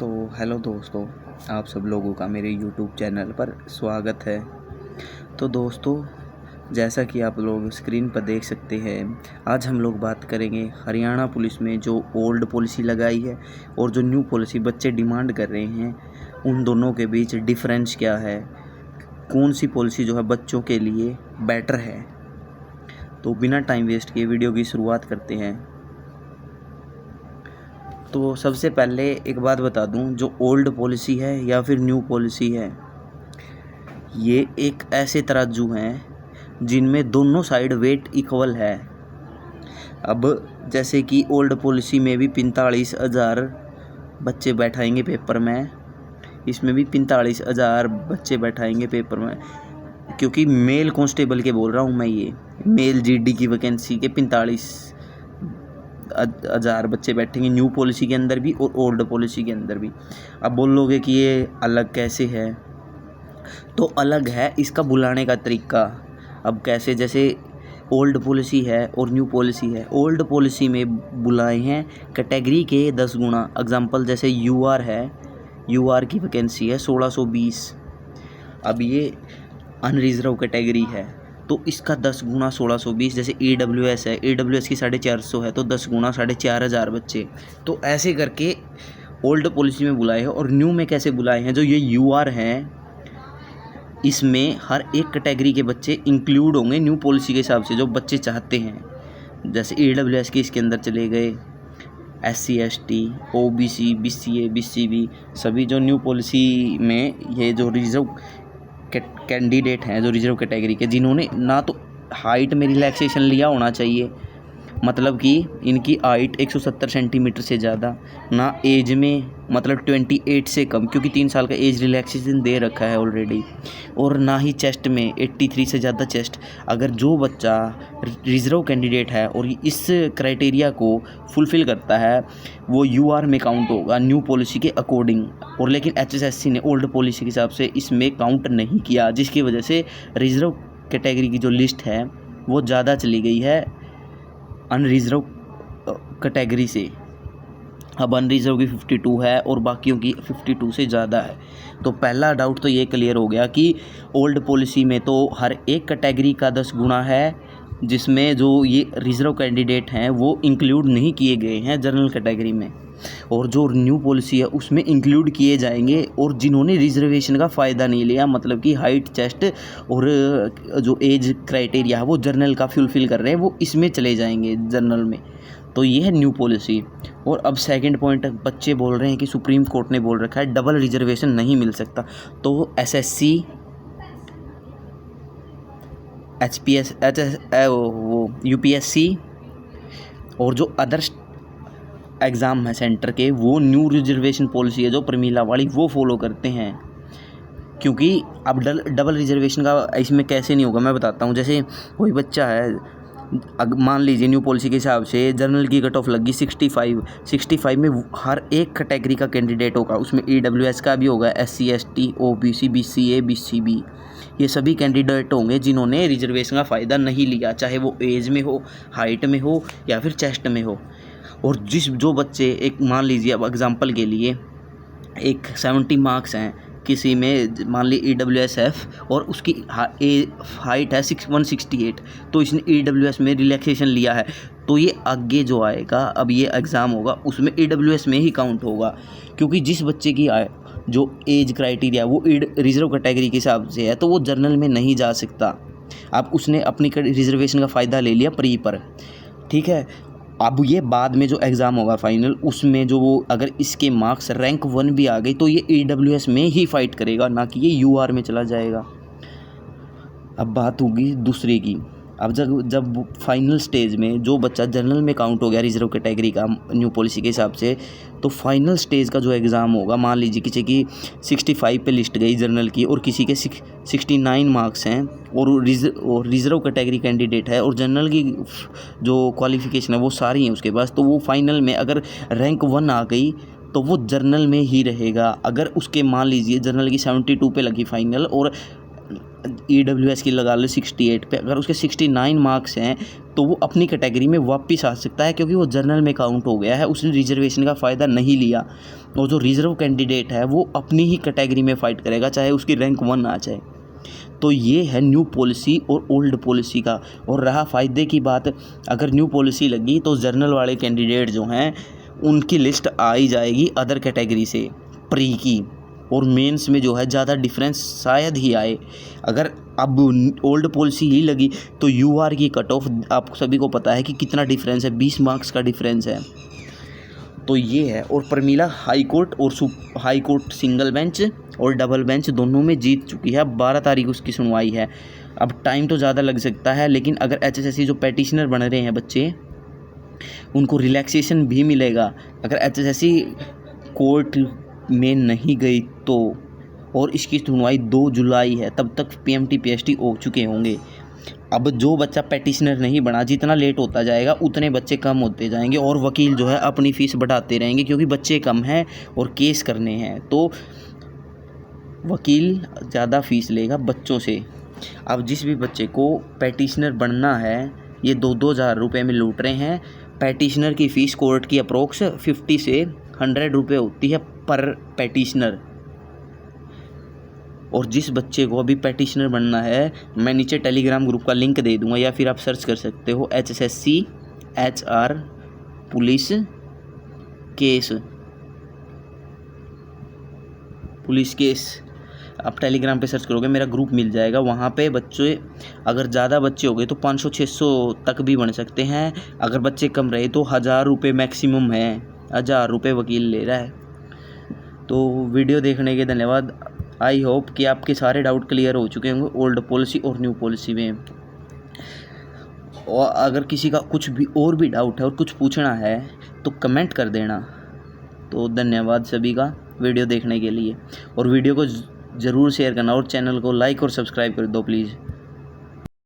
तो हेलो दोस्तों, आप सब लोगों का मेरे यूट्यूब चैनल पर स्वागत है। तो दोस्तों, जैसा कि आप लोग स्क्रीन पर देख सकते हैं, आज हम लोग बात करेंगे हरियाणा पुलिस में जो ओल्ड पॉलिसी लगाई है और जो न्यू पॉलिसी बच्चे डिमांड कर रहे हैं, उन दोनों के बीच डिफरेंस क्या है, कौन सी पॉलिसी जो है बच्चों के लिए बेटर है। तो बिना टाइम वेस्ट किए वीडियो की शुरुआत करते हैं। तो सबसे पहले एक बात बता दूं, जो ओल्ड पॉलिसी है या फिर न्यू पॉलिसी है, ये एक ऐसे तराजू हैं जिनमें दोनों साइड वेट इक्वल है। अब जैसे कि ओल्ड पॉलिसी में भी 45,000 बच्चे बैठाएंगे पेपर में, इसमें भी 45,000 बच्चे बैठाएंगे पेपर में, क्योंकि मेल कांस्टेबल के बोल रहा हूँ मैं। ये मेल जीडी की वैकेंसी के 45,000 बच्चे बैठेंगे न्यू पॉलिसी के अंदर भी और ओल्ड पॉलिसी के अंदर भी। अब बोलोगे कि ये अलग कैसे है, तो अलग है इसका बुलाने का तरीका। अब कैसे, जैसे ओल्ड पॉलिसी है और न्यू पॉलिसी है। ओल्ड पॉलिसी में बुलाए हैं कैटेगरी के 10 गुना। एग्जांपल जैसे यूआर है, यूआर की वैकेंसी है 1620। अब ये अनरिजर्व कैटेगरी है तो इसका 10 गुना 1620। जैसे ईडब्ल्यूएस है, ईडब्ल्यूएस की 450 है तो 10 गुना 4,500 बच्चे। तो ऐसे करके ओल्ड पॉलिसी में बुलाए हैं। और न्यू में कैसे बुलाए हैं, जो ये यूआर हैं, इसमें हर एक कैटेगरी के बच्चे इंक्लूड होंगे न्यू पॉलिसी के हिसाब से, जो बच्चे चाहते हैं। जैसे ईडब्ल्यूएस के इसके अंदर चले गए, SC ST, OBC, BCA, BCB, सभी जो न्यू पॉलिसी में ये जो रिजर्व कैंडिडेट हैं, जो रिजर्व कैटेगरी के, जिन्होंने ना तो हाइट में रिलैक्सेशन लिया होना चाहिए, मतलब कि इनकी हाइट 170 सेंटीमीटर से ज़्यादा, ना एज में मतलब 28 से कम, क्योंकि 3 साल का एज रिलैक्सेशन दे रखा है ऑलरेडी, और ना ही चेस्ट में 83 से ज़्यादा चेस्ट। अगर जो बच्चा रिजर्व कैंडिडेट है और इस क्राइटेरिया को फुलफ़िल करता है, वो यूआर में काउंट होगा न्यू पॉलिसी के अकॉर्डिंग। और लेकिन एचएसएससी ने ओल्ड पॉलिसी के हिसाब से इसमें काउंट नहीं किया, जिसकी वजह से रिजर्व कैटेगरी की जो लिस्ट है वो ज़्यादा चली गई है अनरिजर्व कैटेगरी से। अब अनरिजर्व की 52 है और बाकियों की 52 से ज़्यादा है। तो पहला डाउट तो ये क्लियर हो गया कि ओल्ड पॉलिसी में तो हर एक कैटेगरी का 10 गुना है, जिसमें जो ये रिजर्व कैंडिडेट हैं वो इंक्लूड नहीं किए गए हैं जनरल कैटेगरी में। और जो न्यू पॉलिसी है उसमें इंक्लूड किए जाएंगे, और जिन्होंने रिजर्वेशन का फ़ायदा नहीं लिया, मतलब कि हाइट, चेस्ट और जो एज क्राइटेरिया है वो जनरल का फुलफ़िल कर रहे हैं, वो इसमें चले जाएंगे जनरल में। तो ये है न्यू पॉलिसी। और अब सेकंड पॉइंट, बच्चे बोल रहे हैं कि सुप्रीम कोर्ट ने बोल रखा है डबल रिजर्वेशन नहीं मिल सकता। तो एसएससी, एचपीएस, वो यूपीएससी और जो अदर एग्ज़ाम है सेंटर के, वो न्यू रिजर्वेशन पॉलिसी है जो प्रमीला वाली, वो फॉलो करते हैं। क्योंकि अब डबल रिजर्वेशन का इसमें कैसे नहीं होगा मैं बताता हूँ। जैसे कोई बच्चा है, मान लीजिए न्यू पॉलिसी के हिसाब से जनरल की कट ऑफ लगी 65 में हर एक कैटेगरी का कैंडिडेट होगा, उसमें ईडब्ल्यूएस का भी होगा, SC ST, OBC, BCA, BCB, ये सभी कैंडिडेट होंगे जिन्होंने रिजर्वेशन का फ़ायदा नहीं लिया, चाहे वो एज में हो, हाइट में हो या फिर चेस्ट में हो। और जो बच्चे, एक मान लीजिए अब एग्जांपल के लिए, एक 70 मार्क्स हैं किसी में, मान ली ईडब्ल्यूएसएफ, और उसकी हाइट है 168, तो इसने ईडब्ल्यूएस में रिलैक्सेशन लिया है, तो ये आगे जो आएगा, अब ये एग्ज़ाम होगा उसमें ईडब्ल्यूएस में ही काउंट होगा। क्योंकि जिस बच्चे की जो एज क्राइटेरिया वो रिजर्व कैटेगरी के हिसाब से है, तो वो जर्नल में नहीं जा सकता। अब उसने अपनी रिजर्वेशन का फ़ायदा ले लिया प्री पर, ठीक है। अब ये बाद में जो एग्ज़ाम होगा फाइनल, उसमें जो वो अगर इसके मार्क्स रैंक 1 भी आ गई, तो ये ईडब्ल्यूएस में ही फाइट करेगा, ना कि ये यूआर में चला जाएगा। अब बात होगी दूसरे की। अब जब फाइनल स्टेज में जो बच्चा जनरल में काउंट हो गया रिजर्व कैटेगरी का न्यू पॉलिसी के हिसाब से, तो फाइनल स्टेज का जो एग्ज़ाम होगा, मान लीजिए किसी की 65 पे लिस्ट गई जनरल की, और किसी के 69 मार्क्स हैं, और रिजर्व कैटेगरी कैंडिडेट है, और जनरल की जो क्वालिफ़िकेशन है वो सारी हैं उसके पास, तो वो फाइनल में अगर रैंक 1 आ गई तो वो जर्नल में ही रहेगा। अगर उसके मान लीजिए जनरल की 72 पे लगी फाइनल, और EWS की लगा लो 68 पे, अगर उसके 69 मार्क्स हैं तो वो अपनी कैटेगरी में वापस आ सकता है, क्योंकि वो जनरल में काउंट हो गया है, उसने रिजर्वेशन का फ़ायदा नहीं लिया। और जो रिज़र्व कैंडिडेट है वो अपनी ही कैटेगरी में फ़ाइट करेगा, चाहे उसकी रैंक 1 आ जाए। तो ये है न्यू पॉलिसी और ओल्ड पॉलिसी का। और रहा फ़ायदे की बात, अगर न्यू पॉलिसी लगी तो जनरल वाले कैंडिडेट जो हैं उनकी लिस्ट आ ही जाएगी अदर कैटेगरी से प्री की, और मेंस में जो है ज़्यादा डिफरेंस शायद ही आए। अगर अब ओल्ड पॉलिसी ही लगी तो UR की कट ऑफ आप सभी को पता है कि कितना डिफरेंस है, 20 मार्क्स का डिफरेंस है। तो ये है। और प्रमीला हाई कोर्ट और हाई कोर्ट सिंगल बेंच और डबल बेंच दोनों में जीत चुकी है। अब 12 तारीख उसकी सुनवाई है। अब टाइम तो ज़्यादा लग सकता है, लेकिन अगर HSSC जो पैटिशनर बन रहे हैं बच्चे, उनको रिलैक्सेशन भी मिलेगा। अगर HSSC कोर्ट में नहीं गई तो, और इसकी सुनवाई 2 जुलाई है, तब तक PMT PST हो चुके होंगे। अब जो बच्चा पैटिशनर नहीं बना, जितना लेट होता जाएगा उतने बच्चे कम होते जाएंगे, और वकील जो है अपनी फ़ीस बढ़ाते रहेंगे, क्योंकि बच्चे कम हैं और केस करने हैं, तो वकील ज़्यादा फ़ीस लेगा बच्चों से। अब जिस भी बच्चे को पैटिशनर बनना है, ये 2-2 हज़ार रुपये में लूट रहे हैं। पैटिशनर की फ़ीस कोर्ट की अप्रोक्स 50 से 100 रुपये होती है पर पैटिशनर। और जिस बच्चे को अभी पैटिशनर बनना है, मैं नीचे टेलीग्राम ग्रुप का लिंक दे दूंगा, या फिर आप सर्च कर सकते हो HSSC HR पुलिस केस। आप टेलीग्राम पे सर्च करोगे मेरा ग्रुप मिल जाएगा। वहाँ पे बच्चे, अगर ज़्यादा बच्चे हो गए तो 500-600 तक भी बन सकते हैं। अगर बच्चे कम रहे तो 1000 रुपये मैक्सिमम है, 1000 रुपये वकील ले रहा है। तो वीडियो देखने के धन्यवाद। आई होप कि आपके सारे डाउट क्लियर हो चुके होंगे ओल्ड पॉलिसी और न्यू पॉलिसी में। और अगर किसी का कुछ भी और भी डाउट है और कुछ पूछना है तो कमेंट कर देना। तो धन्यवाद सभी का वीडियो देखने के लिए, और वीडियो को ज़रूर शेयर करना, और चैनल को लाइक और सब्सक्राइब कर दो प्लीज़।